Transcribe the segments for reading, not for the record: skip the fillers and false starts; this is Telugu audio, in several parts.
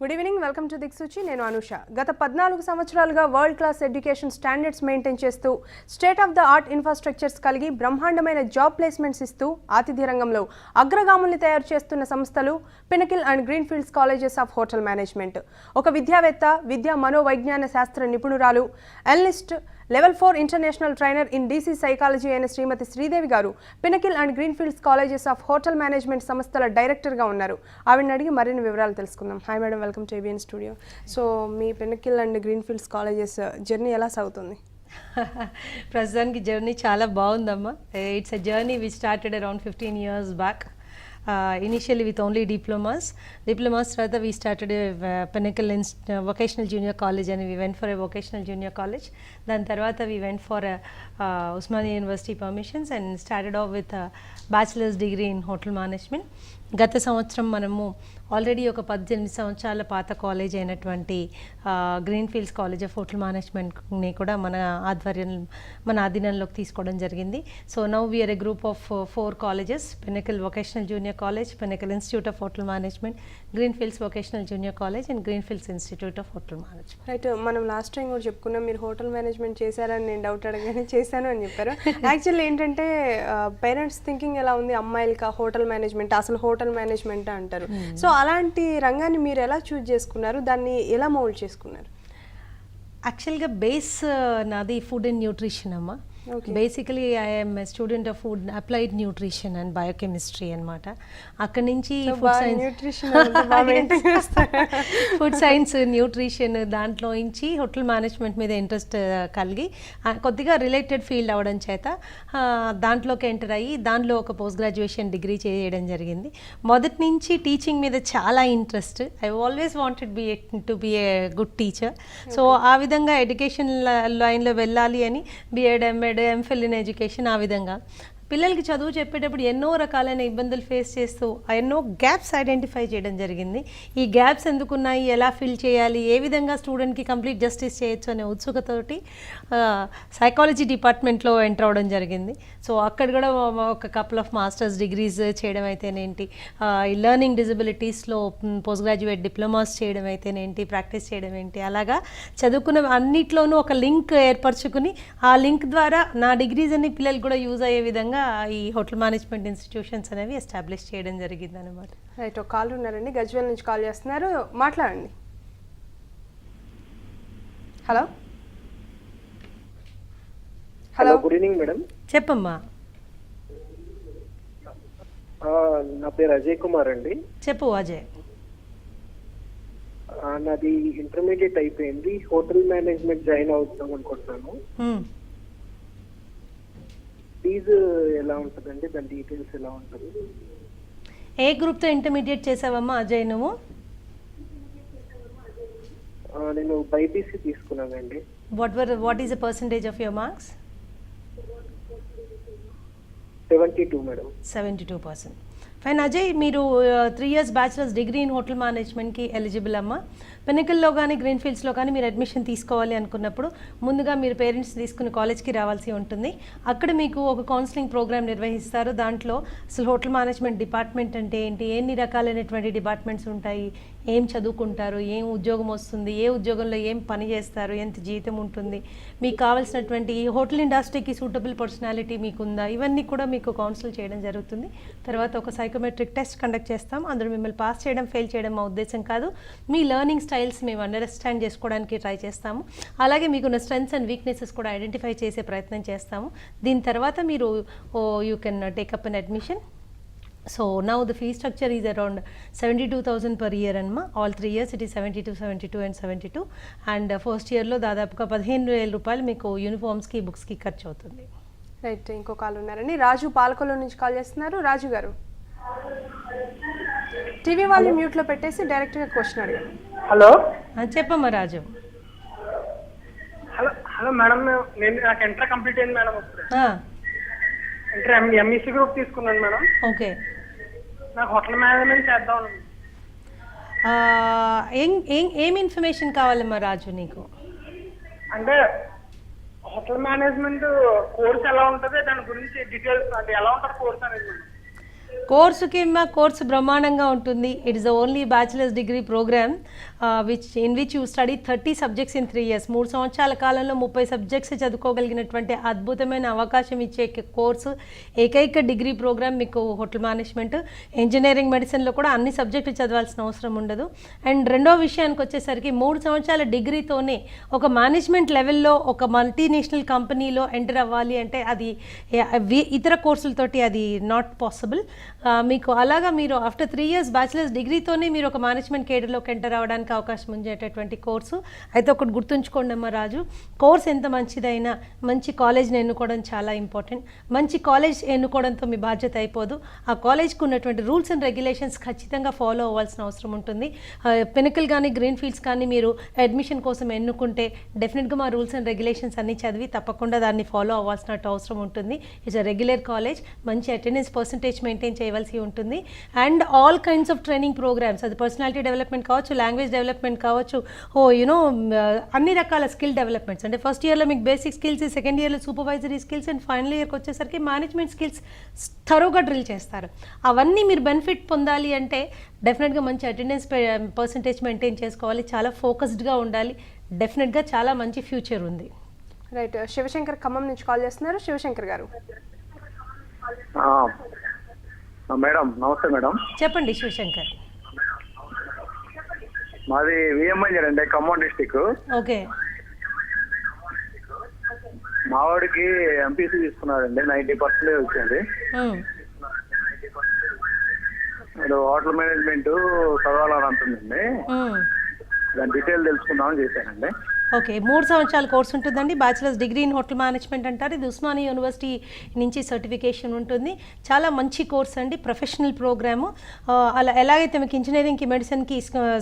గుడ్ ఈవినింగ్, వెల్కమ్ టు దిక్సూచి. నేను అనుష. గత 14 సంవత్సరాలుగా world class education standards maintain చేస్తూ state of the art infrastructures కలిగి బ్రహ్మాండమైన జాబ్ ప్లేస్మెంట్స్ ఇస్తూ ఆతిథ్య రంగంలో అగ్రగాముల్ని తయారు చేస్తున్న సంస్థలు Pinnacle and Greenfields colleges of hotel management. ఒక విద్యావేత్త, విద్యా మనోవైజ్ఞాన శాస్త్ర నిపుణురాలు, analyst, level 4 international trainer in DC psychology అయిన శ్రీమతి శ్రీదేవి గారు Pinnacle and Greenfields colleges of hotel management సంస్థల డైరెక్టర్గా ఉన్నారు. ఆవిడని అడిగి మరిన్ని వివరాలు తెలుసుకుందాం. Hi madam, welcome to ABN studio. So మీ Pinnacle and Greenfields colleges journey ఎలా సాగుతుంది? ప్రస్తుతానికి జర్నీ చాలా బాగుందమ్మా. It's a journey we started around 15 years back. Initially with only diplomas తర్వాత we started a Pinnacle vocational junior college and we went for a vocational junior college. దాని తర్వాత we went for a Usmania University permissions and started off with a bachelor's degree in hotel management. గత సంవత్సరం మనము ఆల్రెడీ ఒక 18 సంవత్సరాల పాత కాలేజ్ అయినటువంటి గ్రీన్ఫీల్డ్స్ కాలేజ్ ఆఫ్ హోటల్ మేనేజ్మెంట్ని కూడా మన ఆధీనంలోకి తీసుకోవడం జరిగింది. So now we are a group of 4 colleges: Pinnacle vocational junior college, Pinnacle institute of hotel management, Greenfields vocational junior college and Greenfields institute of hotel management. Right, మనం లాస్ట్ టైం కూడా చెప్పుకున్నాం, మీరు హోటల్ మేనేజ్మెంట్ చేశారని నేను డౌట్ అడగానే చేశాను అని చెప్పారు. యాక్చువల్లీ ఏంటంటే పేరెంట్స్ థింకింగ్ ఎలా ఉంది, అమ్మాయిలకి హోటల్ మేనేజ్మెంట్, అసలు హోటల్ మేనేజ్మెంట్ అంటారు. సో అలాంటి రంగాన్ని మీరు ఎలా చూజ్ చేసుకున్నారు, దాన్ని ఎలా మౌల్డ్ చేసుకున్నారు? యాక్చువల్గా బేస్ నాది ఫుడ్ అండ్ న్యూట్రిషన్ అమ్మా. Basically I'm student of food applied nutrition and biochemistry అనమాట. అక్కడి నుంచి ఫుడ్ సైన్స్ న్యూట్రిషన్ దాంట్లో నుంచి హోటల్ మేనేజ్మెంట్ మీద ఇంట్రెస్ట్ కలిగి కొద్దిగా రిలేటెడ్ ఫీల్డ్ అవ్వడం చేత దాంట్లోకి ఎంటర్ అయ్యి దాంట్లో ఒక పోస్ట్ గ్రాడ్యుయేషన్ డిగ్రీ చేయడం జరిగింది. మొదటి నుంచి టీచింగ్ మీద చాలా interest. I always wanted to be a good teacher. So ఆ విధంగా ఎడ్యుకేషన్ లైన్లో వెళ్ళాలి అని BEd, MEd, MPhil in education, ఆ విధంగా పిల్లలకి చదువు చెప్పేటప్పుడు ఎన్నో రకాలైన ఇబ్బందులు ఫేస్ చేస్తూ ఎన్నో గ్యాప్స్ ఐడెంటిఫై చేయడం జరిగింది. ఈ గ్యాప్స్ ఎందుకున్నాయి, ఎలా ఫిల్ చేయాలి, ఏ విధంగా స్టూడెంట్కి కంప్లీట్ జస్టిస్ చేయొచ్చు అనే ఉత్సుకతోటి సైకాలజీ డిపార్ట్మెంట్లో ఎంటర్ అవ్వడం జరిగింది. సో అక్కడ కూడా ఒక కపుల్ ఆఫ్ మాస్టర్స్ డిగ్రీస్ చేయడం అయితేనేంటి, ఈ లెర్నింగ్ డిజబిలిటీస్లో పోస్ట్ గ్రాడ్యుయేట్ డిప్లొమాస్ చేయడం అయితేనేంటి, ప్రాక్టీస్ చేయడం ఏంటి, అలాగా చదువుకున్న అన్నిట్లోనూ ఒక లింక్ ఏర్పరచుకుని ఆ లింక్ ద్వారా నా డిగ్రీస్ అన్ని పిల్లలు కూడా యూజ్ అయ్యే విధంగా ఈ హోటల్ మేనేజ్మెంట్ ఇన్స్టిట్యూషన్స్ అనేవి ఎస్టాబ్లిష్ చేయడం జరిగింది అనమాట. రైట్, ఒక కాల్ ఉన్నారండి, గజ్వేల్ నుంచి కాల్ చేస్తున్నారు, మాట్లాడండి. Hello hello, good evening madam. చెప్పమ్మా. నా పేరు అజయ్ కుమార్ అండి. చెప్పు అజయ్. నాది ఇంటర్మీడియట్ అయిపోయింది, హోటల్ మేనేజ్మెంట్ జాయిన్ అవుతాం అనుకుంటున్నాను. ఫీజు ఎలా ఉంటుందండి, దాని డీటెయిల్స్ ఎలా ఉంటుంది? ఏ గ్రూప్తో ఇంటర్మీడియట్ చేసావమ్మా అజయ్ నువ్వు? నేను బైపీసీ తీసుకున్నానండి. What is the percentage of your marks? 72 madam. 72%. Fine Ajay, మీరు 3 years bachelors degree in hotel మేనేజ్మెంట్కి ఎలిజిబుల్ అమ్మా. పినకిల్లో కానీ గ్రీన్ఫీల్డ్స్లో కానీ మీరు అడ్మిషన్ తీసుకోవాలి అనుకున్నప్పుడు ముందుగా మీరు పేరెంట్స్ తీసుకుని కాలేజ్కి రావాల్సి ఉంటుంది. అక్కడ మీకు ఒక కౌన్సిలింగ్ ప్రోగ్రామ్ నిర్వహిస్తారు. దాంట్లో అసలు హోటల్ మేనేజ్మెంట్ డిపార్ట్మెంట్ అంటే ఏంటి, ఎన్ని రకాలైనటువంటి డిపార్ట్మెంట్స్ ఉంటాయి, ఏం చదువుకుంటారు, ఏం ఉద్యోగం వస్తుంది, ఏ ఉద్యోగంలో ఏం పని చేస్తారు, ఎంత జీతం ఉంటుంది, మీకు కావాల్సినటువంటి హోటల్ ఇండస్ట్రీకి సూటబుల్ పర్సనాలిటీ మీకుందా, ఇవన్నీ కూడా మీకు కౌన్సిల్ చేయడం జరుగుతుంది. తర్వాత ఒక సైకోమెట్రిక్ టెస్ట్ కండక్ట్ చేస్తాం. అందులో మిమ్మల్ని పాస్ చేయడం, ఫెయిల్ చేయడం మా ఉద్దేశం కాదు. మీ లెర్నింగ్ స్టైల్స్ మేము అండర్స్టాండ్ చేసుకోవడానికి ట్రై చేస్తాము. అలాగే మీకున్న స్ట్రెంగ్స్ అండ్ వీక్నెసెస్ కూడా ఐడెంటిఫై చేసే ప్రయత్నం చేస్తాము. దీని తర్వాత మీరు you can take up an admission. So now the fee structure is around 72,000 per year anma. All 3 years it is 72, 72 and 72. And first year lo దాదాపుగా 15,000 రూపాయలు మీకు యూనిఫామ్స్కి, బుక్స్కి ఖర్చు అవుతుంది. రైట్, ఇంకో కాల్ ఉన్నారండి, రాజు పాలకొల్లు నుంచి కాల్ చేస్తున్నారు. రాజు గారు, టీవీ వాళ్ళు మ్యూట్లో పెట్టేసి డైరెక్ట్గా క్వశ్చన్ అడిగారు. హలో, చెప్పమ్మా రాజు. హలో హలో మేడం, నాకు ఇంటర్ కంప్లీట్ అయింది మేడం. ఇంటర్ ఎంఈసీ గ్రూప్ తీసుకున్నాను మేడం. ఓకే, నాకు హోటల్ మేనేజ్మెంట్ చేద్దాం. ఏం ఇన్ఫర్మేషన్ కావాలమ్మా రాజు నీకు? అంటే హోటల్ మేనేజ్మెంట్ కోర్స్ ఎలా ఉంటుంది, దాని గురించి డీటెయిల్స్, అంటే ఎలా ఉంటుంది కోర్స్ అనేది. కోర్సు బ్రహ్మాండంగా ఉంటుంది. It is the only bachelor's degree programme which you study 30 subjects in 3 years. 3 సంవత్సరాల కాలంలో 30 సబ్జెక్ట్స్ చదువుకోగలిగినటువంటి అద్భుతమైన అవకాశం ఇచ్చే కోర్సు, ఏకైక డిగ్రీ ప్రోగ్రామ్ మీకు హోటల్ మేనేజ్మెంట్. ఇంజనీరింగ్ మెడిసిన్లో కూడా అన్ని సబ్జెక్టులు చదవాల్సిన అవసరం ఉండదు. అండ్ రెండో విషయానికి వచ్చేసరికి 3 సంవత్సరాల డిగ్రీతోనే ఒక మేనేజ్మెంట్ లెవెల్లో ఒక మల్టీనేషనల్ కంపెనీలో ఎంటర్ అవ్వాలి అంటే అది ఇతర కోర్సులతోటి అది నాట్ పాసిబుల్. మీకు అలాగా మీరు ఆఫ్టర్ 3 years బ్యాచిలర్స్ డిగ్రీతోనే మీరు ఒక మేనేజ్మెంట్ కేడర్లోకి ఎంటర్ అవ్వడానికి అవకాశం ఉండేటటువంటి కోర్సు. అయితే ఒకటి గుర్తుంచుకోండి అమ్మ రాజు, కోర్స్ ఎంత మంచిదైనా మంచి కాలేజ్ని ఎన్నుకోవడం చాలా ఇంపార్టెంట్. మంచి కాలేజ్ ఎన్నుకోవడంతో మీ బాధ్యత అయిపోదు. ఆ కాలేజ్కి ఉన్నటువంటి రూల్స్ అండ్ రెగ్యులేషన్స్ ఖచ్చితంగా ఫాలో అవ్వాల్సిన అవసరం ఉంటుంది. పినకిల్ కానీ గ్రీన్ ఫీల్డ్స్ కానీ మీరు అడ్మిషన్ కోసం ఎన్నుకుంటే డెఫినెట్గా మా రూల్స్ అండ్ రెగ్యులేషన్స్ అన్నీ చదివి తప్పకుండా దాన్ని ఫాలో అవ్వాల్సిన అవసరం ఉంటుంది. ఇట్స్ అ రెగ్యులర్ కాలేజ్, మంచి అటెండెన్స్ పర్సంటేజ్ మెయింటైన్ చేయవలసి ఉంటుంది. And all kinds of training programmes, అది పర్సనాలిటీ డెవలప్మెంట్ కావచ్చు, లాంగ్వేజ్ డెవలప్మెంట్ కావచ్చు, అన్ని రకాల స్కిల్ డెవలప్మెంట్స్. అంటే ఫస్ట్ ఇయర్లో మీకు బేసిక్ స్కిల్స్, సెకండ్ ఇయర్లో సూపర్వైజరీ స్కిల్స్, అండ్ ఫైనల్ ఇయర్కి వచ్చేసరికి మేనేజ్మెంట్ స్కిల్స్ థరోగా డ్రిల్ చేస్తారు. అవన్నీ మీరు బెనిఫిట్ పొందాలి అంటే డెఫినెట్గా మంచి అటెండెన్స్ పర్సంటేజ్ మెయింటైన్ చేసుకోవాలి, చాలా ఫోకస్డ్గా ఉండాలి. డెఫినెట్గా చాలా మంచి ఫ్యూచర్ ఉంది. రైట్. శివశంకర్ ఖమ్మం నుంచి కాల్ చేస్తున్నారు. శివశంకర్ గారు. మేడం నమస్తే మేడం. చెప్పండి శివశంకర్. మాది విఎంఐ అండి, ఖమ్మం డిస్టిక్. ఓకే. మా వాడికి ఎంపీసీ తీసుకున్నారండి, 90% వచ్చింది. హోటల్ మేనేజ్మెంట్ చదవాలని అంటుందండి, దాని డీటెయిల్ తెలుసుకుందామని చేశానండి. ఓకే, 3 సంవత్సరాల కోర్స్ ఉంటుందండి. Bachelors degree in hotel management అంటారు. ఇది ఉస్మానియా యూనివర్సిటీ నుంచి సర్టిఫికేషన్ ఉంటుంది. చాలా మంచి కోర్స్ అండి, ప్రొఫెషనల్ ప్రోగ్రాము. అలా ఎలాగైతే మీకు ఇంజనీరింగ్కి మెడిసిన్కి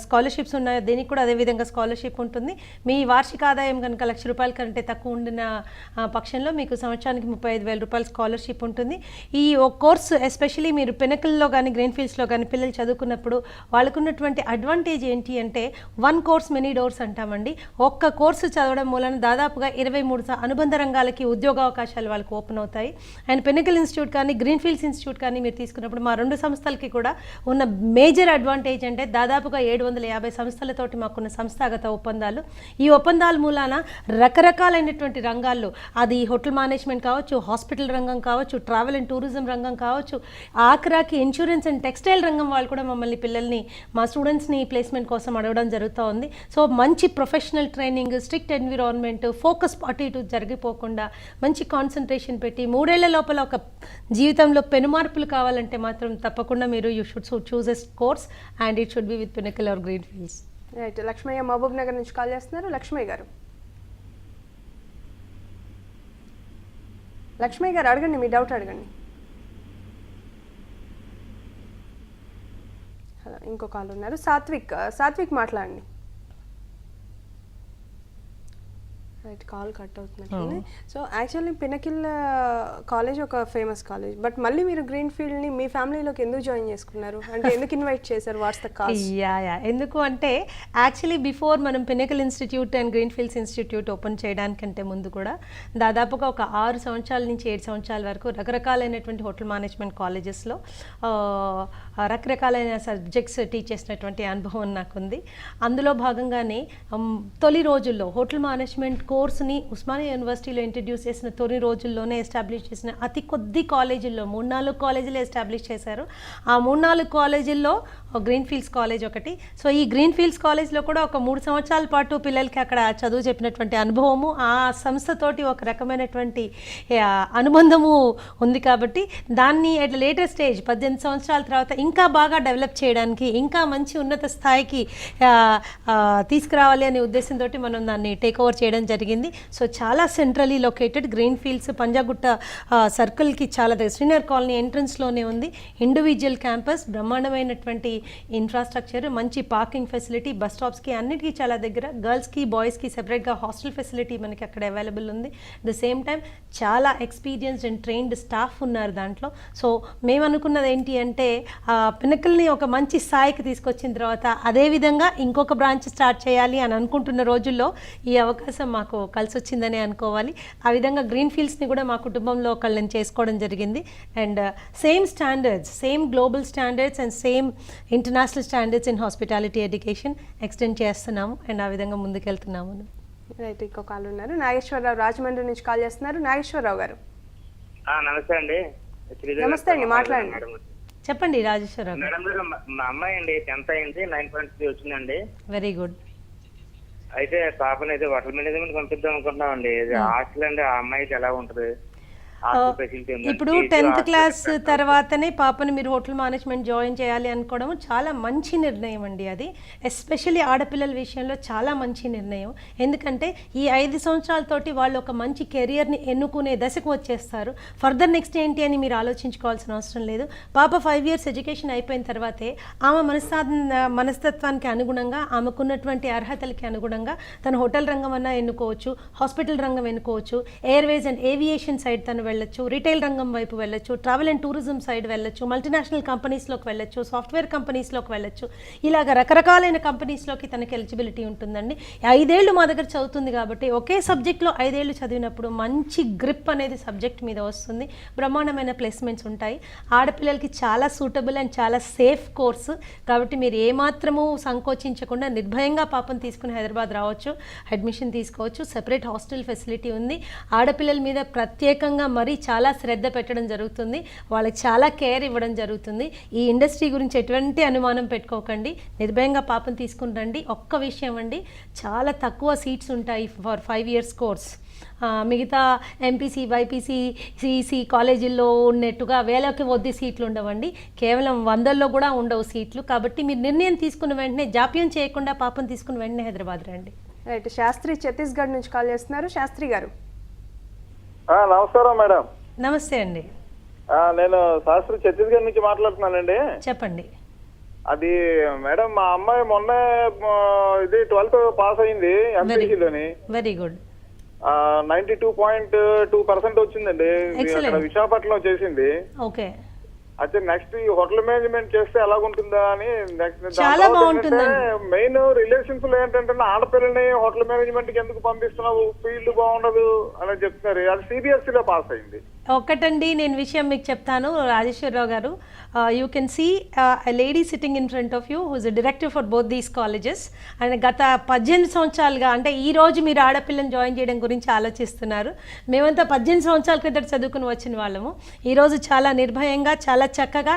స్కాలర్షిప్స్ ఉన్నాయో దీనికి కూడా అదేవిధంగా స్కాలర్షిప్ ఉంటుంది. మీ వార్షిక ఆదాయం కనుక ₹1,00,000 కంటే తక్కువ ఉండిన పక్షంలో మీకు సంవత్సరానికి ₹35,000 స్కాలర్షిప్ ఉంటుంది. ఈ కోర్సు ఎస్పెషలీ మీరు పినకిల్లో కానీ గ్రీన్ ఫీల్డ్స్లో కానీ పిల్లలు చదువుకున్నప్పుడు వాళ్ళకున్నటువంటి అడ్వాంటేజ్ ఏంటి అంటే 1 కోర్స్ మెనీ డోర్స్ అంటామండి. ఒక్క కోర్సు చదవడం మూలన దాదాపుగా 23 అనుబంధ రంగాలకి ఉద్యోగ అవకాశాలు వాళ్ళకి ఓపెన్ అవుతాయి. అండ్ పినకిల్ ఇన్స్టిట్యూట్ కానీ గ్రీన్ ఫీల్డ్స్ ఇన్స్టిట్యూట్ కానీ మీరు తీసుకున్నప్పుడు మా 2 సంస్థలకి కూడా ఉన్న మేజర్ అడ్వాంటేజ్ అంటే దాదాపుగా 750 సంస్థలతోటి మాకున్న సంస్థాగత ఒప్పందాలు. ఈ ఒప్పందాల మూలాన రకరకాలైనటువంటి రంగాల్లో, అది హోటల్ మేనేజ్మెంట్ కావచ్చు, హాస్పిటల్ రంగం కావచ్చు, ట్రావెల్ అండ్ టూరిజం రంగం కావచ్చు, ఆఖరాకి ఇన్సూరెన్స్ అండ్ టెక్స్టైల్ రంగం వాళ్ళు కూడా మమ్మల్ని పిల్లల్ని మా స్టూడెంట్స్ని ప్లేస్మెంట్ కోసం అడగడం జరుగుతూ ఉంది. సో మంచి professional training, strict environment, focus అటు ఇటు జరిగిపోకుండా మంచి కాన్సన్ట్రేషన్ పెట్టి 3 ఏళ్ల లోపల ఒక జీవితంలో పెనుమార్పులు కావాలంటే మాత్రం తప్పకుండా మీరు you should choose a course and it should be with Pinnacle or Greenfields. Right. Lakshmaiah Mahabub Nagar నుంచి కాల్ చేస్తున్నారు. లక్ష్మయ్య గారు. లక్ష్మయ్య గారు అడగండి, మీ డౌట్ అడగండి. హలో, ఇంకో కాల్ ఉన్నారు. సాత్విక్ మాట్లాడండి. రైట్, కాల్ కట్ అవుతున్నట్టుంది. సో యాక్చువల్లీ పినకిల్ కాలేజ్ ఒక ఫేమస్ కాలేజ్, బట్ మళ్ళీ మీరు గ్రీన్ ఫీల్డ్ని మీ ఫ్యామిలీలోకి ఎందుకు జాయిన్ చేసుకున్నారు? అంటే ఎందుకు ఇన్వైట్ చేశారు? What's the cause? ఎందుకు అంటే యాక్చువల్లీ బిఫోర్ మనం Pinnacle institute and Greenfields institute open చేయడానికంటే ముందు కూడా దాదాపుగా ఒక 6 సంవత్సరాల నుంచి 7 సంవత్సరాల వరకు రకరకాలైనటువంటి హోటల్ మేనేజ్మెంట్ కాలేజెస్లో రకరకాలైన సబ్జెక్ట్స్ టీచ్ చేసినటువంటి అనుభవం నాకుంది. అందులో భాగంగానే తొలి రోజుల్లో హోటల్ మేనేజ్మెంట్ కోర్సుని ఉస్మానియా యూనివర్సిటీలో ఇంట్రడ్యూస్ చేసిన తొలి రోజుల్లోనే ఎస్టాబ్లిష్ చేసిన అతి కొద్ది కాలేజీల్లో 3-4 కాలేజీలు ఎస్టాబ్లిష్ చేశారు. ఆ 3-4 కాలేజీల్లో గ్రీన్ ఫీల్డ్స్ కాలేజ్ ఒకటి. సో ఈ గ్రీన్ ఫీల్డ్స్ కాలేజ్లో కూడా ఒక 3 సంవత్సరాల పాటు పిల్లలకి అక్కడ చదువు చెప్పినటువంటి అనుభవము, ఆ సంస్థతోటి ఒక రకమైనటువంటి అనుబంధము ఉంది. కాబట్టి దాన్ని అట్ లేటర్ స్టేజ్ 18 సంవత్సరాల తర్వాత ఇంకా బాగా డెవలప్ చేయడానికి, ఇంకా మంచి ఉన్నత స్థాయికి తీసుకురావాలి అనే ఉద్దేశంతో మనం దాన్ని టేక్ ఓవర్ చేయడం జరిగింది. సో చాలా centrally located Greenfields Panjagutta సర్కిల్కి చాలా దగ్గర, శ్రీనగర్ కాలనీ ఎంట్రన్స్లోనే ఉంది. ఇండివిజువల్ క్యాంపస్, బ్రహ్మాండమైనటువంటి ఇన్ఫ్రాస్ట్రక్చర్, మంచి పార్కింగ్ ఫెసిలిటీ, బస్ స్టాప్స్కి అన్నిటికీ చాలా దగ్గర. గర్ల్స్కి బాయ్స్కి సెపరేట్గా హాస్టల్ ఫెసిలిటీ మనకి అక్కడ అవైలబుల్ ఉంది. ద సేమ్ టైం చాలా ఎక్స్పీరియన్స్డ్ అండ్ ట్రైన్డ్ స్టాఫ్ ఉన్నారు దాంట్లో. సో మేము అనుకున్నది ఏంటి అంటే పినకిల్ని ఒక మంచి స్థాయికి తీసుకొచ్చిన తర్వాత అదేవిధంగా ఇంకొక బ్రాంచ్ స్టార్ట్ చేయాలి అని అనుకుంటున్న రోజుల్లో ఈ అవకాశం మాకు మాకు కలిసి వచ్చిందని అనుకోవాలి. ఆ విధంగా గ్రీన్ ఫీల్డ్స్ని కూడా మా కుటుంబంలో ఒకళ్ళని చేసుకోవడం జరిగింది. And same standards, same global standards and same international standards in hospitality education extend చేస్తున్నాము అండ్ ఆ విధంగా ముందుకెళ్తున్నాము. రైట్, ఇంకో కాల్ ఉన్నారు. నాగేశ్వరరావు రాజమండ్రి నుంచి కాల్ చేస్తున్నారు. నాగేశ్వరరావు గారు నమస్తే అండి. నమస్తే అండి, మాట్లాడండి. చెప్పండి రాజేశ్వరరావు. మేడం గారు, మా అమ్మాయి అండి 10th అయింది, 9.3 వచ్చిందండి. Very good. అయితే పాపని అయితే హోటల్ మేనేజ్మెంట్ పంపిద్దాం అనుకుంటున్నామండి. హాస్టల్ అండి, ఆ అమ్మాయికి ఎలా ఉంటుంది? ఇప్పుడు 10th క్లాస్ తర్వాతనే పాపని మీరు హోటల్ మేనేజ్మెంట్ జాయిన్ చేయాలి అనుకోవడం చాలా మంచి నిర్ణయం అండి. అది ఎస్పెషల్లీ ఆడపిల్లల విషయంలో చాలా మంచి నిర్ణయం. ఎందుకంటే ఈ 5 సంవత్సరాలతోటి వాళ్ళు ఒక మంచి కెరియర్ని ఎన్నుకునే దశకు వచ్చేస్తారు. ఫర్దర్ నెక్స్ట్ ఏంటి అని మీరు ఆలోచించుకోవాల్సిన అవసరం లేదు. పాప 5 years ఎడ్యుకేషన్ అయిపోయిన తర్వాతే ఆమె మనస్తత్వానికి అనుగుణంగా, ఆమెకున్నటువంటి అర్హతలకి అనుగుణంగా తను హోటల్ రంగం అన్నా ఎన్నుకోవచ్చు, హాస్పిటల్ రంగం ఎన్నుకోవచ్చు, ఎయిర్వేస్ అండ్ ఏవియేషన్ సైడ్ తను వెళ్ళొచ్చు, రిటైల్ రంగం వైపు వెళ్ళొచ్చు, ట్రావెల్ అండ్ టూరిజం సైడ్ వెళ్ళొచ్చు, మల్టీనేషనల్ కంపెనీస్లోకి వెళ్ళొచ్చు, సాఫ్ట్వేర్ కంపెనీస్లోకి వెళ్ళొచ్చు. ఇలాగ రకరకాలైన కంపెనీస్లోకి తనకి ఎలిజిబిలిటీ ఉంటుందండి. 5 ఏళ్ళు మా దగ్గర చదువుతుంది కాబట్టి ఒకే సబ్జెక్ట్లో 5 ఏళ్ళు చదివినప్పుడు మంచి గ్రిప్ అనేది సబ్జెక్ట్ మీద వస్తుంది. బ్రహ్మాండమైన ప్లేస్మెంట్స్ ఉంటాయి. ఆడపిల్లలకి చాలా సూటబుల్ అండ్ చాలా సేఫ్ కోర్సు కాబట్టి మీరు ఏమాత్రము సంకోచించకుండా నిర్భయంగా పాపను తీసుకుని హైదరాబాద్ రావచ్చు, అడ్మిషన్ తీసుకోవచ్చు. సెపరేట్ హాస్టల్ ఫెసిలిటీ ఉంది. ఆడపిల్లల మీద ప్రత్యేకంగా మరీ చాలా శ్రద్ధ పెట్టడం జరుగుతుంది. వాళ్ళకి చాలా కేర్ ఇవ్వడం జరుగుతుంది. ఈ ఇండస్ట్రీ గురించి ఎటువంటి అనుమానం పెట్టుకోకండి, నిర్భయంగా పాపను తీసుకుని రండి. ఒక్క విషయం అండి, చాలా తక్కువ సీట్స్ ఉంటాయి ఫర్ 5 years కోర్స్. మిగతా ఎంపీసీ, బైపీసీ, సిఈసీ కాలేజీల్లో ఉన్నట్టుగా వేలకి కొద్ది సీట్లు ఉండవండి. కేవలం 100లో కూడా ఉండవు సీట్లు. కాబట్టి మీరు నిర్ణయం తీసుకున్న వెంటనే, జాప్యం చేయకుండా పాపను తీసుకున్న వెంటనే హైదరాబాద్ రండి. రైట్, శాస్త్రి ఛత్తీస్గఢ్ నుంచి కాల్ చేస్తున్నారు. శాస్త్రి గారు నమస్కారం మేడం. నమస్తే అండి. నేను శాస్త్రి ఛత్తీస్గఢ్ నుంచి మాట్లాడుతున్నానండి. చెప్పండి. అది మేడం, మా అమ్మాయి మొన్న ఇది 12th పాస్ అయింది ఎంపీసీలోని. Very good. 92.2% వచ్చిందండి. అక్కడ విశాఖపట్నంలో చేసింది. ఓకే. అయితే నెక్స్ట్ ఈ హోటల్ మేనేజ్మెంట్ చేస్తే ఎలాగుంటుందా అని. చాలా బాగుంటుందండి. మెయిన్ రిలేషన్స్ లో ఏంటంటే ఆడపిల్లని హోటల్ మేనేజ్మెంట్ కి ఎందుకు పంపిస్తున్నావు, ఫీల్డ్ బాగుండదు అని చెప్తున్నారు. అది సిబిఎస్ఈలో పాస్ అయింది. ఒకటండి, నేను విషయం మీకు చెప్తాను రాజేశ్వరరావు గారు. You can see a lady sitting in front of you whose director for both these colleges. And గత 18 సంవత్సరాలుగా, అంటే ఈ రోజు మీరు ఆడపిల్లని జాయిన్ చేయడం గురించి ఆలోచిస్తున్నారు. మేమంతా 18 సంవత్సరాల క్రితం చదువుకుని వచ్చిన వాళ్ళము. ఈరోజు చాలా నిర్భయంగా, చాలా చక్కగా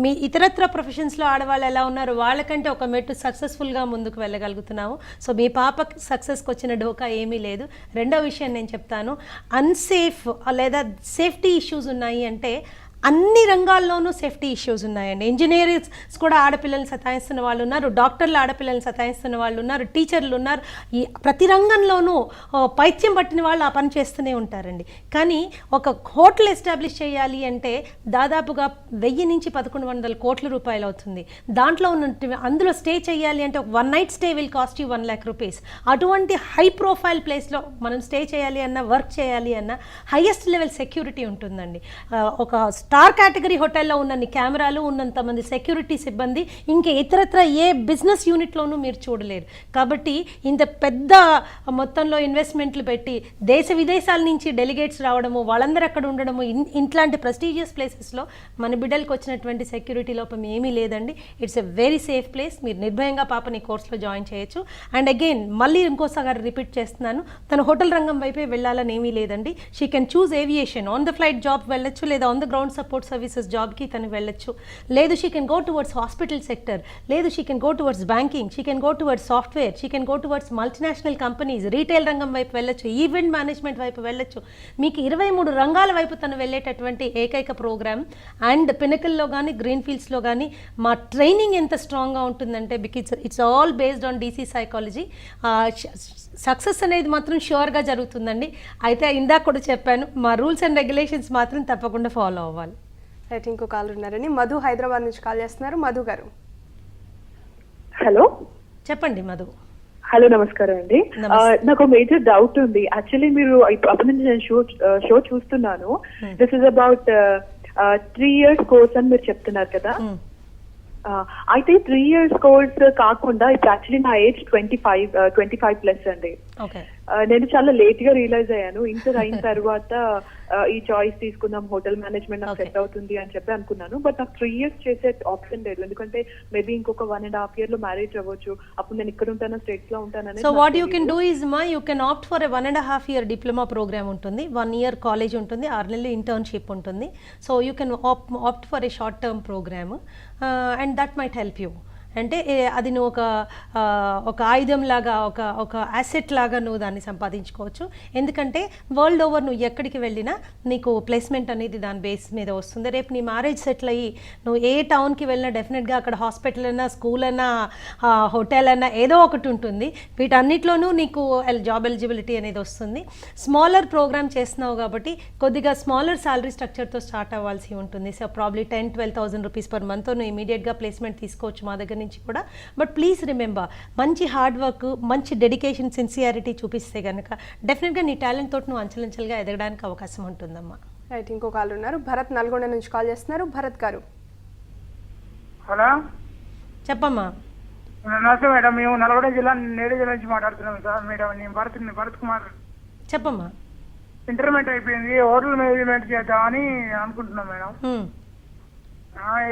మీ ఇతరత్ర ప్రొఫెషన్స్లో ఆడవాళ్ళు ఎలా ఉన్నారు వాళ్ళకంటే ఒక మెట్టు సక్సెస్ఫుల్గా ముందుకు వెళ్ళగలుగుతున్నాము. సో మీ పాప సక్సెస్కి వచ్చిన ఢోకా ఏమీ లేదు. రెండో విషయం నేను చెప్తాను, అన్సేఫ్ లేదా సేఫ్టీ ఇష్యూస్ ఉన్నాయి అంటే అన్ని రంగాల్లోనూ సేఫ్టీ ఇష్యూస్ ఉన్నాయండి. ఇంజనీర్స్ కూడా ఆడపిల్లల్ని సతాయిస్తున్న వాళ్ళు ఉన్నారు, డాక్టర్లు ఆడపిల్లల్ని సతాయిస్తున్న వాళ్ళు ఉన్నారు, టీచర్లు ఉన్నారు. ఈ ప్రతి రంగంలోనూ పైత్యం పట్టిన వాళ్ళు ఆ పని చేస్తూనే ఉంటారండి. కానీ ఒక హోటల్ ఎస్టాబ్లిష్ చేయాలి అంటే దాదాపుగా 1000 నుంచి 1100 కోట్ల రూపాయలు అవుతుంది. దాంట్లో ఉన్న అందులో స్టే చేయాలి అంటే 1 night stay will cost you 1 lakh rupees. అటువంటి హై ప్రొఫైల్ ప్లేస్లో మనం స్టే చేయాలి అన్న, వర్క్ చేయాలి అన్న హైయెస్ట్ లెవెల్ సెక్యూరిటీ ఉంటుందండి. ఒక స్టార్ కేటగిరీ హోటల్లో ఉన్నన్ని కెమెరాలు, ఉన్నంతమంది సెక్యూరిటీ సిబ్బంది ఇంకా ఇతరత్ర ఏ బిజినెస్ యూనిట్లోనూ మీరు చూడలేరు. కాబట్టి ఇంత పెద్ద మొత్తంలో ఇన్వెస్ట్మెంట్లు పెట్టి దేశ విదేశాల నుంచి డెలిగేట్స్ రావడము, వాళ్ళందరూ అక్కడ ఉండడము, ఇట్లాంటి ప్రెస్టీజియస్ ప్లేసెస్లో మన బిడ్డలకు వచ్చినటువంటి సెక్యూరిటీ లోపం ఏమీ లేదండి. It's a very safe place. మీరు నిర్భయంగా పాపని కోర్సులో జాయిన్ చేయొచ్చు. అండ్ అగైన్ మళ్ళీ ఇంకోసారి రిపీట్ చేస్తున్నాను, తన హోటల్ రంగం వైపే వెళ్ళాలని ఏమీ లేదండి. She can choose aviation, on the flight job వెళ్ళొచ్చు, లేదా on the ground support services జాబ్కి తను వెళ్ళొచ్చు. లేదు she can go towards hospital sector, లేదు she can go towards banking, she can go towards software, she can go towards multinational companies, retail రంగం వైపు వెళ్ళొచ్చు, ఈవెంట్ మేనేజ్మెంట్ వైపు వెళ్ళొచ్చు. మీకు 23 రంగాల వైపు తను వెళ్ళేటటువంటి ఏకైక ప్రోగ్రామ్. అండ్ పినకల్లో కానీ, గ్రీన్ ఫీల్డ్స్లో కానీ మా ట్రైనింగ్ ఎంత స్ట్రాంగ్గా ఉంటుందంటే, because it's all based on DC psychology. Success అనేది మాత్రం ష్యూర్గా జరుగుతుందండి. అయితే ఇందాక కూడా చెప్పాను, మా రూల్స్ అండ్ రెగ్యులేషన్స్ మాత్రం తప్పకుండా ఫాలో అవ్వాలి. రైట్, ఇంకో కాల్ ఉన్నారని. మధు హైదరాబాద్ నుంచి కాల్ చేస్తున్నారు. మధు గారు హలో. చెప్పండి మధు. హలో, నమస్కారం అండి. నాకు మేజర్ డౌట్ ఉంది. యాక్చువల్లీ మీరు అప్పటి నుంచి నేను షో చూస్తున్నాను. This is about 3 years course అని మీరు చెప్తున్నారు కదా. అయితే 3 years కోర్స్ కాకుండా ఇప్పుడు యాక్చువల్లీ నా ఏజ్ 25+ అండి. ఓకే. నేను చాలా లేట్ గా రియలైజ్ అయ్యాను. ఇంటర్ అయిన తర్వాత ఈ చాయిస్ తీసుకుందాం, హోటల్ మేనేజ్మెంట్ నాకు సెట్ అవుతుంది అని చెప్పి అనుకున్నాను. బట్ నాకు 3 years చేసే ఆప్షన్ లేదు, ఎందుకంటే మేబీ ఇంకొక 1.5 year లో మ్యారేజ్ అవ్వచ్చు. అప్పుడు నేను ఇక్కడ ఉంటాను, స్టేట్స్ లో ఉంటాను. So what you can do is you can opt for 1.5 year diploma programme ఉంటుంది, 1 year కాలేజ్ ఉంటుంది, 6 నెలలు ఇంటర్న్షిప్ ఉంటుంది. So you can opt for a short term programme and that might help you. అంటే అది నువ్వు ఒక ఆయుధం లాగా, ఒక అసెట్ లాగా నువ్వు దాన్ని సంపాదించుకోవచ్చు. ఎందుకంటే వరల్డ్ ఓవర్ నువ్వు ఎక్కడికి వెళ్ళినా నీకు ప్లేస్మెంట్ అనేది దాని బేస్ మీద వస్తుంది. రేపు నీ మ్యారేజ్ సెటిల్ అయ్యి నువ్వు ఏ టౌన్కి వెళ్ళినా డెఫినెట్గా అక్కడ హాస్పిటల్ అన్నా, స్కూల్ అన్నా, హోటల్ అన్నా ఏదో ఒకటి ఉంటుంది. వీటన్నిటిలోనూ నీకు జాబ్ ఎలిజిబిలిటీ అనేది వస్తుంది. స్మాలర్ ప్రోగ్రామ్ చేస్తున్నావు కాబట్టి కొద్దిగా స్మాలర్ శాలరీ స్ట్రక్చర్తో స్టార్ట్ అవ్వాల్సి ఉంటుంది. So probably 10,000-12,000 rupees per month నువ్వు ఇమీడియట్గా ప్లేస్మెంట్ తీసుకోవచ్చు మా దగ్గర నుంచి కూడా. బట్ ప్లీజ్ రిమెంబర్, మంచి హార్డ్ వర్క్, మంచి డెడికేషన్, సిన్సియారిటీ చూపిస్తే కనుక డెఫినెట్గా నీ టాలెంట్ తోటి నువ్వు అంచెలంచెలుగా ఎదగడానికి అవకాశం ఉంటుందమ్మా. రైట్, ఇంకో కాల్ ఉన్నారు. భరత్ నల్గొండ నుంచి కాల్ చేస్తున్నారు. భరత్ గారు. హలో, చెప్పమ్మా. నమస్తే మేడం. మేము నల్గొండ జిల్లా నేడు జిల్లా నుంచి మాట్లాడుతున్నాం సార్. మేడం నేను భరత్ కుమార్. చెప్పమ్మా. ఇంటర్మీడియట్ అయిపోయింది, హోటల్ మేనేజ్మెంట్ చేద్దామని అనుకుంటున్నాం మేడం.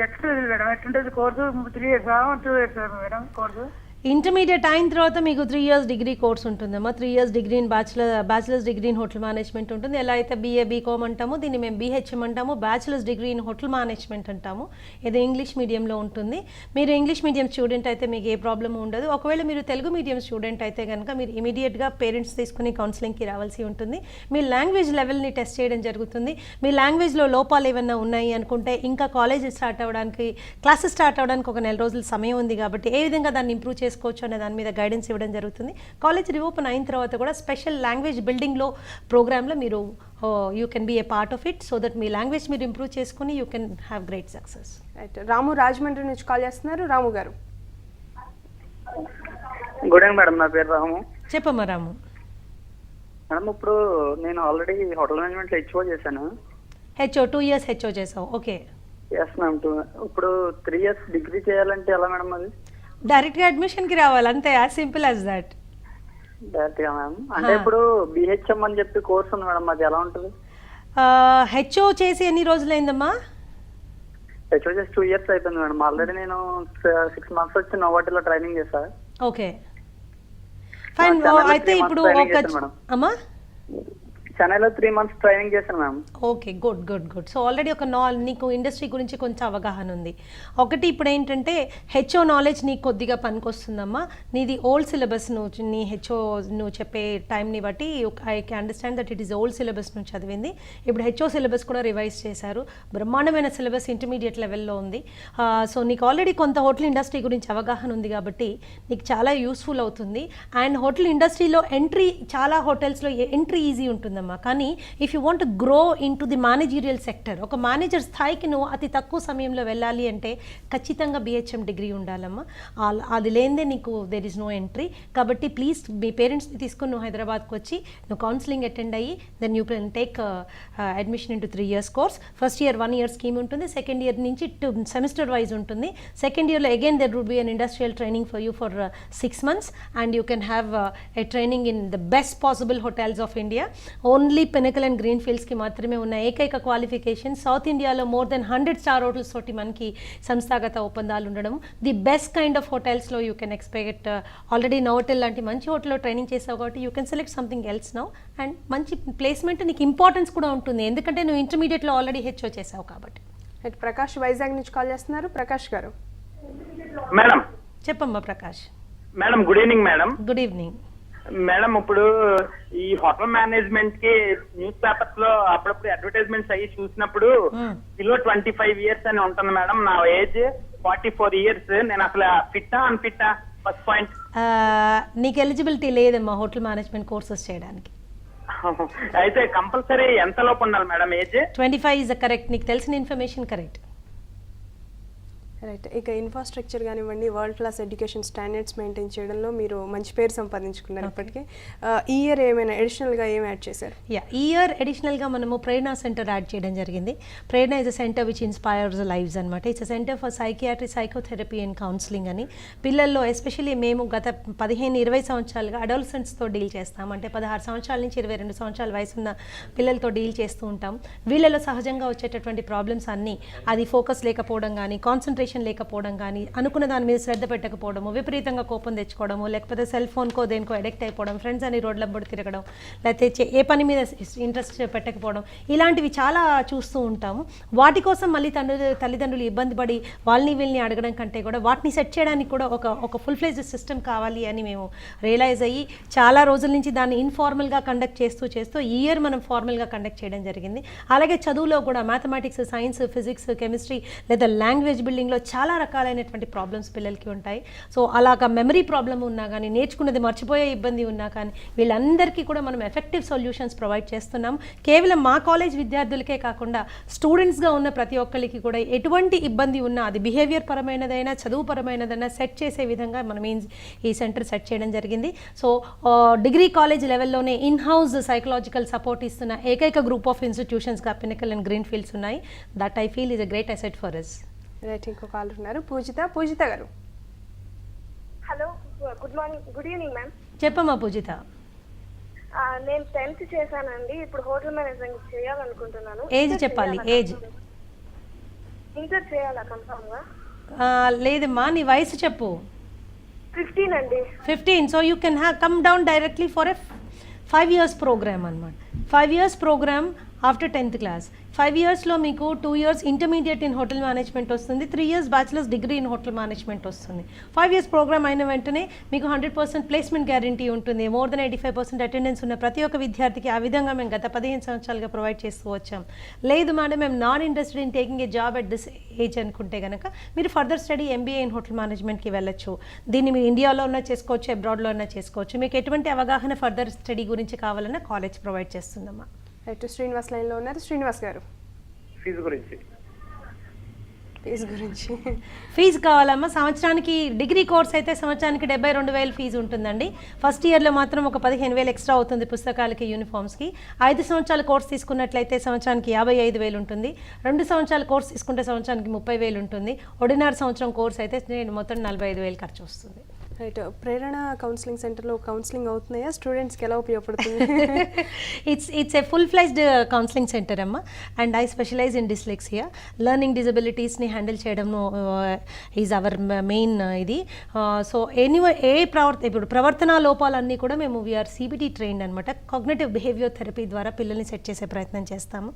ఎట్లుంటుంది మేడం, ఎట్లుంటుంది course? 3 years 2 years madam course? Intermediate అయిన తర్వాత మీకు 3 years డిగ్రీ కోర్స్ ఉంటుందమ్మా. 3 years degree in bachelors degree in hotel management ఉంటుంది. ఎలా అయితే BA BCom అంటామో దీన్ని మేము BHM అంటాము, bachelors degree in hotel management అంటాము. ఇది ఇంగ్లీష్ మీడియంలో ఉంటుంది. మీరు ఇంగ్లీష్ మీడియం స్టూడెంట్ అయితే మీకు ఏ ప్రాబ్లం ఉండదు. ఒకవేళ మీరు తెలుగు మీడియం స్టూడెంట్ అయితే కనుక మీరు ఇమీడియట్గా పేరెంట్స్ తీసుకుని కౌన్సిలింగ్కి రావాల్సి ఉంటుంది. మీ లాంగ్వేజ్ లెవెల్ని టెస్ట్ చేయడం జరుగుతుంది. మీ లాంగ్వేజ్లో లోపాలు ఏమైనా ఉన్నాయి అనుకుంటే ఇంకా కాలేజ్ స్టార్ట్ అవ్వడానికి, క్లాసెస్ స్టార్ట్ అవ్వడానికి ఒక 4 రోజుల సమయం ఉంది కాబట్టి ఏ విధంగా దాన్ని ఇంప్రూవ్ చేసుకోవచ్చు అనే దాని మీద గైడెన్స్ ఇవ్వడం జరుగుతుంది. కాలేజ్ రీఓపెన్ అయిన తర్వాత కూడా స్పెషల్ లాంగ్వేజ్ బిల్డింగ్లో ప్రోగ్రాంలో మీరు you can be a part of it, so that మీ లాంగ్వేజ్ మీరు ఇంప్రూవ్ చేసుకుని you can have great success. Right, Ramu Rajahmundry నుంచి కాల్ చేస్తున్నారు. రాము గారు. గుడ్ ఈవినింగ్ మేడం, నా పేరు రాము. చెప్పమ్మా రాము. మేడం ఇప్పుడు నేను ఆల్రెడీ హోటల్ మేనేజ్మెంట్లో హెచ్ఓ చేశాను. 2 years హెచ్ఓ చేసావు. ఓకే. Yes ma'am. ఇప్పుడు 3 years డిగ్రీ చేయాలంటే ఎలా మేడం అది? డైరెక్ట్గా అడ్మిషన్కి రావాలి, అంతే, యాజ్ సింపుల్ యాజ్ దాట్. డైరెక్ట్గా మ్యామ్. అంటే ఇప్పుడు BHM అని చెప్పి కోర్స్ ఉంది మేడం, అది ఎలా ఉంటుంది? హెచ్ఓ చేసి ఎన్ని రోజులైందమ్మా? హెచ్ఓ చేసి 2 years అయిపోయింది మేడం. ఆల్రెడీ నేను 6 months వచ్చి నోవాటిలో ట్రైనింగ్ చేశాను. Okay fine. అయితే ఇప్పుడు ఒక అమ్మా చెన్నైలో 3 months ట్రైనింగ్ చేశాను ma'am. Okay, good good good. So already ఒక నీకు ఇండస్ట్రీ గురించి కొంచెం అవగాహన ఉంది. ఒకటి ఇప్పుడు ఏంటంటే హెచ్ఓ నాలెడ్జ్ నీకు కొద్దిగా పనికొస్తుందమ్మా. నీది ఓల్డ్ సిలబస్ నీ హెచ్ఓ నువ్వు చెప్పే టైంని బట్టి I can understand that it is old syllabus నువ్వు చదివింది. ఇప్పుడు హెచ్ఓ సిలబస్ కూడా రివైజ్ చేశారు. బ్రహ్మాండమైన సిలబస్ ఇంటర్మీడియట్ లెవెల్లో ఉంది. సో నీకు ఆల్రెడీ కొంత హోటల్ ఇండస్ట్రీ గురించి అవగాహన ఉంది కాబట్టి నీకు చాలా యూస్ఫుల్ అవుతుంది. అండ్ హోటల్ ఇండస్ట్రీలో ఎంట్రీ, చాలా హోటల్స్లో ఎంట్రీ ఈజీ ఉంటుందమ్మా. కానీ if you want grow in to the managerial sector, ఒక మేనేజర్ స్థాయికి నువ్వు అతి తక్కువ సమయంలో వెళ్ళాలి అంటే ఖచ్చితంగా BHM డిగ్రీ ఉండాలమ్మా. అది లేనిదే నీకు దెర్ ఇస్ నో ఎంట్రీ. కాబట్టి ప్లీజ్ మీ పేరెంట్స్ని తీసుకుని నువ్వు హైదరాబాద్కి వచ్చి నువ్వు కౌన్సిలింగ్ అటెండ్ అయ్యి then you can take admission into 3 years course. First year 1 year scheme ఉంటుంది. సెకండ్ ఇయర్ నుంచి 2 semester వైజ్ ఉంటుంది. సెకండ్ ఇయర్లో again there would be an industrial training for you for 6 months and you can have a training in the best possible hotels of India. Only pinnacle and green ఫీల్డ్స్కి మాత్రమే ఉన్న ఏకైక క్వాలిఫికేషన్ సౌత్ ఇండియాలో మోర్ దెన్ 100 star హోటల్స్ తోటి మనకి సంస్థాగత ఒప్పందాలు ఉండడం. ది బెస్ట్ కైండ్ ఆఫ్ హోటల్స్లో you can expect. Already Novotel లాంటి మంచి హోటల్లో ట్రైనింగ్ చేసావు కాబట్టి you can select something else now. And మంచి ప్లేస్మెంట్ నీకు ఇంపార్టెన్స్ కూడా ఉంటుంది, ఎందుకంటే నువ్వు ఇంటర్మీడియట్లో ఆల్రెడీ హెచ్ఓ చేసావు కాబట్టి. రైట్, ప్రకాష్ వైజాగ్ నుంచి కాల్ చేస్తున్నారు. ప్రకాష్ గారు. మేడం. చెప్పమ్మా Prakash. Madam good evening madam. Good evening madam. ఇప్పుడు ఈ హోటల్ మేనేజ్మెంట్ కి న్యూస్ పేపర్స్ లో అప్పుడప్పుడు అడ్వర్టైజ్మెంట్స్ అయ్యి చూసినప్పుడు బిలో 25 years అని ఉంటుంది మేడం. నా ఏజ్ 44 years. నేను అసలు ఫిట్టా అన్ఫిట్టా? First point. నీకు ఎలిజిబిలిటీ లేదమ్మా హోటల్ మేనేజ్మెంట్ కోర్సెస్ చేయడానికి. అయితే కంపల్సరీ ఎంత లోపు ఉండాలి మేడం ఏజ్? 25 is correct. నీకు తెలిసిన ఇన్ఫర్మేషన్ కరెక్ట్. రైట్. ఇక ఇన్ఫ్రాస్ట్రక్చర్ కానివ్వండి, world class education standards maintain చేయడంలో మీరు మంచి పేరు సంపాదించుకున్నారు ఇప్పటికే. ఈ ఇయర్ ఏమైనా అడిషనల్గా ఏమి యాడ్ చేశారు? ఈ ఇయర్ అడిషనల్గా మనము ప్రేరణ సెంటర్ యాడ్ చేయడం జరిగింది. Prerana is a center which inspires lives అనమాట. It's a center for psychiatry, psychotherapy and counselling అని. పిల్లల్లో ఎస్పెషల్లీ మేము గత 15-20 సంవత్సరాలుగా అడోలసెంట్స్తో డీల్ చేస్తాం. అంటే 16 సంవత్సరాల నుంచి 22 సంవత్సరాల వయసున్న పిల్లలతో డీల్ చేస్తూ ఉంటాం. వీళ్ళలో సహజంగా వచ్చేటటువంటి ప్రాబ్లమ్స్ అన్నీ, అది ఫోకస్ లేకపోవడం కానీ, కాన్సన్ట్రేషన్ లేకపోవడం కానీ, అనుకున్న దాని మీద శ్రద్ధ పెట్టకపోవడము, విపరీతంగా కోపం తెచ్చుకోవడము, లేకపోతే సెల్ ఫోన్కో దేనికో అడిక్ట్ అయిపోవడం, ఫ్రెండ్స్ అని రోడ్లబ్బడి తిరగడం, లేకపోతే ఏ పని మీద ఇంట్రెస్ట్ పెట్టకపోవడం, ఇలాంటివి చాలా చూస్తూ ఉంటాము. వాటి కోసం మళ్ళీ తల్లిదండ్రులు ఇబ్బంది పడి వాళ్ళని వీళ్ళని అడగడం కంటే కూడా వాటిని సెట్ చేయడానికి కూడా ఒక ఫుల్ ఫ్లెజ్డ్ సిస్టమ్ కావాలి అని మేము రియలైజ్ అయ్యి చాలా రోజుల నుంచి దాన్ని ఇన్ఫార్మల్గా కండక్ట్ చేస్తూ ఈ ఇయర్ మనం ఫార్మల్గా కండక్ట్ చేయడం జరిగింది. అలాగే చదువులో కూడా మ్యాథమెటిక్స్, సైన్స్, ఫిజిక్స్, కెమిస్ట్రీ లేదా లాంగ్వేజ్ బిల్డింగ్లో చాలా రకాలైనటువంటి ప్రాబ్లమ్స్ పిల్లలకి ఉంటాయి. సో అలాగా మెమరీ ప్రాబ్లమ్ ఉన్నా కానీ, నేర్చుకున్నది మర్చిపోయే ఇబ్బంది ఉన్నా కానీ, వీళ్ళందరికీ కూడా మనం ఎఫెక్టివ్ సొల్యూషన్స్ ప్రొవైడ్ చేస్తున్నాం. కేవలం మా కాలేజ్ విద్యార్థులకే కాకుండా స్టూడెంట్స్గా ఉన్న ప్రతి ఒక్కరికి కూడా ఎటువంటి ఇబ్బంది ఉన్నా, అది బిహేవియర్ పరమైనదైనా చదువు పరమైనదైనా సెట్ చేసే విధంగా మనం ఈ సెంటర్ సెట్ చేయడం జరిగింది. సో డిగ్రీ కాలేజ్ లెవెల్లోనే ఇన్ హౌస్ సైకలాజికల్ సపోర్ట్ ఇస్తున్న ఏకైక గ్రూప్ ఆఫ్ ఇన్స్టిట్యూషన్స్గా పినకల్ అండ్ గ్రీన్ ఫీల్డ్స్ ఉన్నాయి. That I feel is a great asset for us. Right. ఇంకో కాల్ ఉన్నారు, పూజిత గారు. Hello, good morning, good evening ma'am. చెప్పమ్మా పూజిత. నేను 10th చేశానండి. ఇప్పుడు హోటల్ మేనేజ్మెంట్ చేయాలనుకుంటున్నాను. ఏజ్ చెప్పాలి, ఏజ్. ఇంటర్ చేయాలా కన్ఫర్మ్ గా? లేదమ్మా, నీ వయసు చెప్పు. 15 అండి. 15. So you can come down directly for a 5 years programme అనమాట. 5 years programme after 10th class. 5 yearsలో మీకు 2 years intermediate in hotel management వస్తుంది, 3 years bachelors degree in hotel management వస్తుంది. 5 years ప్రోగ్రామ్ అయిన వెంటనే మీకు 100% ప్లేస్మెంట్ గ్యారంటీ ఉంటుంది. మోర్ దెన్ 85% అటెండెన్స్ ఉన్న ప్రతి ఒక్క విద్యార్థికి ఆ విధంగా మేము గత 15 సంవత్సరాలుగా ప్రొవైడ్ చేస్తూ వచ్చాం. లేదు మేడం, మేము non interested in taking a job at this age అనుకుంటే కనుక మీరు further study MBA in hotel మేనేజ్మెంట్కి వెళ్ళొచ్చు. దీన్ని మీరు ఇండియాలో ఉన్నా చేసుకోవచ్చు, అబ్రాడ్లో ఉన్నా చేసుకోవచ్చు. మీకు ఎటువంటి అవగాహన ఫర్దర్ స్టడీ గురించి కావాలన్నా కాలేజ్ ప్రొవైడ్ చేస్తుందమ్మా. రైట్. శ్రీనివాస్ లైన్లో ఉన్నారు. శ్రీనివాస్ గారు, ఫీజు గురించి ఫీజు కావాలమ్మా. సంవత్సరానికి డిగ్రీ కోర్స్ అయితే సంవత్సరానికి 72,000 ఫీజు ఉంటుందండి. ఫస్ట్ ఇయర్లో మాత్రం ఒక 15,000 ఎక్స్ట్రా అవుతుంది పుస్తకాలకి, యూనిఫామ్స్కి. 5 సంవత్సరాల కోర్స్ తీసుకున్నట్లయితే సంవత్సరానికి 55,000 ఉంటుంది. 2 సంవత్సరాల కోర్స్ తీసుకుంటే సంవత్సరానికి 30,000 ఉంటుంది. ఒకటిన్నర సంవత్సరం కోర్స్ అయితే మొత్తం 45,000 ఖర్చు వస్తుంది. రైట్. ప్రేరణ కౌన్సిలింగ్ సెంటర్లో కౌన్సిలింగ్ అవుతున్నాయా? స్టూడెంట్స్కి ఎలా ఉపయోగపడుతుంది? It's a full fledged counselling center అమ్మ. And I specialize in dyslexia. Learning డిజబిలిటీస్ని హ్యాండిల్ చేయడం ఈజ్ అవర్ మెయిన్ ఇది. సో ఇప్పుడు ప్రవర్తనా లోపాలన్నీ కూడా మేము వీఆర్ సిబిటి ట్రైన్డ్ అనమాట. కాగ్నిటివ్ బిహేవియర్ థెరపీ ద్వారా పిల్లల్ని సెట్ చేసే ప్రయత్నం చేస్తాము.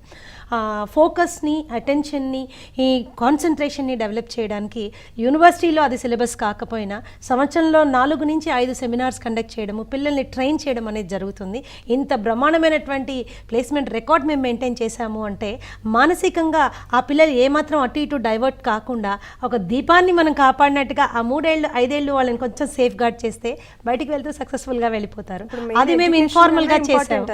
ఫోకస్ని, అటెన్షన్ని, ఈ కాన్సన్ట్రేషన్ని డెవలప్ చేయడానికి యూనివర్సిటీలో అది సిలబస్ కాకపోయినా సంవత్సరంలో 4 నుంచి 5 సెమినార్స్ కండక్ట్ చేయడము, పిల్లల్ని ట్రైన్ చేయడం అనేది జరుగుతుంది. ఇంత బ్రహ్మాండమైనటువంటి ప్లేస్మెంట్ రికార్డ్ మేము మెయింటైన్ చేశాము అంటే మానసికంగా ఆ పిల్లలు ఏమాత్రం అటు ఇటు డైవర్ట్ కాకుండా ఒక దీపాన్ని మనం కాపాడినట్టుగా ఆ 3-5 ఏళ్ళు వాళ్ళని కొంచెం సేఫ్ గార్డ్ చేస్తే బయటికి వెళ్తూ సక్సెస్ఫుల్గా వెళ్ళిపోతారు. అది మేము ఇన్ఫార్మల్గా చేసాము.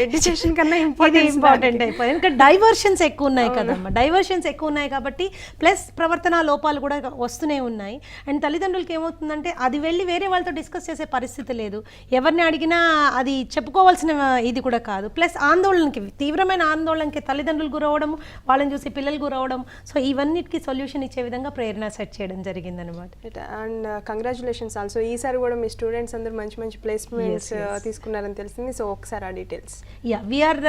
ఎడ్యుకేషన్ కన్నా ఇంపార్టెంట్ అయిపోయింది. ఇంకా డైవర్షన్స్ ఎక్కువ ఉన్నాయి కదమ్మా. డైవర్షన్స్ ఎక్కువ ఉన్నాయి కాబట్టి ప్లస్ ప్రవర్తన లోపాలు కూడా వస్తూనే ఉన్నాయి. అండ్ తల్లిదండ్రులకి ఏమవుతుందంటే అది వెళ్ళి వేరే వాళ్ళతో డిస్కస్ చేసే పరిస్థితి లేదు. ఎవరిని అడిగినా అది చెప్పుకోవాల్సిన ఇది కూడా కాదు. ప్లస్ ఆందోళనకి, తీవ్రమైన ఆందోళనకి తల్లిదండ్రులు గురవడం, వాళ్ళని చూసి పిల్లలు గురవడం. సో ఇవన్నిటికీ సొల్యూషన్ ఇచ్చే విధంగా ప్రేరణ సెట్ చేయడం జరిగింది అనమాట. And congratulations also. ఈసారి కూడా మీ స్టూడెంట్స్ అందరూ మంచి మంచి ప్లేస్మెంట్స్ తీసుకున్నారని తెలిసింది. సో ఒకసారి ఆ details. We are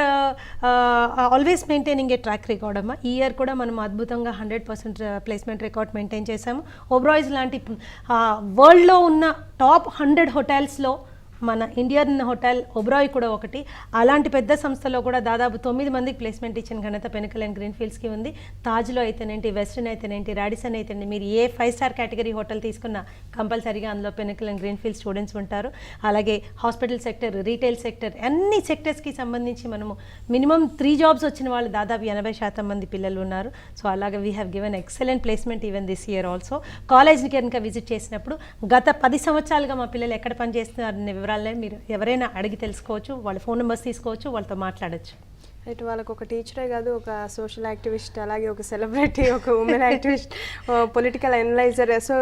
always maintaining a track record అమ్మా. ఈ ఇయర్ కూడా మనం అద్భుతంగా 100% ప్లేస్మెంట్ రికార్డ్ మెయింటైన్ చేశాము. ఓబ్రాయిస్ లాంటి వరల్డ్లో ఉన్న టాప్ 100 హోటల్స్లో మన ఇండియన్ హోటల్ ఒబ్రాయ్ కూడా ఒకటి. అలాంటి పెద్ద సంస్థలో కూడా దాదాపు 9 మందికి ప్లేస్మెంట్ ఇచ్చిన ఘనత పినకల్ అండ్ గ్రీన్ ఫీల్డ్స్కి ఉంది. తాజ్లో అయితేనేంటి, వెస్టర్న్ అయితేనేంటి, రాడిసన్ అయితేనేంటి, మీరు ఏ 5 స్టార్ కేటగిరీ హోటల్ తీసుకున్నా కంపల్సరీగా అందులో pinnacle and green field students ఉంటారు. అలాగే హాస్పిటల్ సెక్టర్, రీటైల్ సెక్టర్, అన్ని సెక్టర్స్కి సంబంధించి మనము మినిమం 3 జాబ్స్ వచ్చిన వాళ్ళు దాదాపు 80% మంది పిల్లలు ఉన్నారు. సో అలాగే we have given excellent placement even this year also. కాలేజ్ని కనుక విజిట్ చేసినప్పుడు గత 10 సంవత్సరాలుగా మా పిల్లలు ఎక్కడ పనిచేస్తున్నారనే వివరాలనే మీరు ఎవరైనా అడిగి తెలుసుకోవచ్చు. వాళ్ళ ఫోన్ నెంబర్స్ తీసుకోవచ్చు, వాళ్ళతో మాట్లాడచ్చు. రైట్, వాళ్ళకు ఒక టీచరే కాదు, ఒక సోషల్ యాక్టివిస్ట్, అలాగే ఒక సెలబ్రిటీ, ఒక women activist, political analyser. So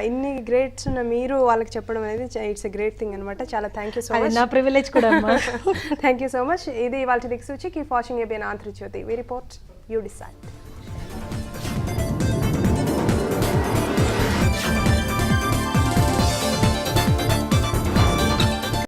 ఇన్ని గ్రేట్స్ ఉన్న మీరు వాళ్ళకి చెప్పడం అనేది ఇట్స్ ఎ గ్రేట్ థింగ్ అనమాట. చాలా థ్యాంక్ యూ సో అది మచ్. నా ప్రివిలేజ్ కూడా అమ్మా. Thank you so much. ఇది వాళ్ళ దిక్సూచి. Keep watching ABN Andhra Jyothi. We report, you decide.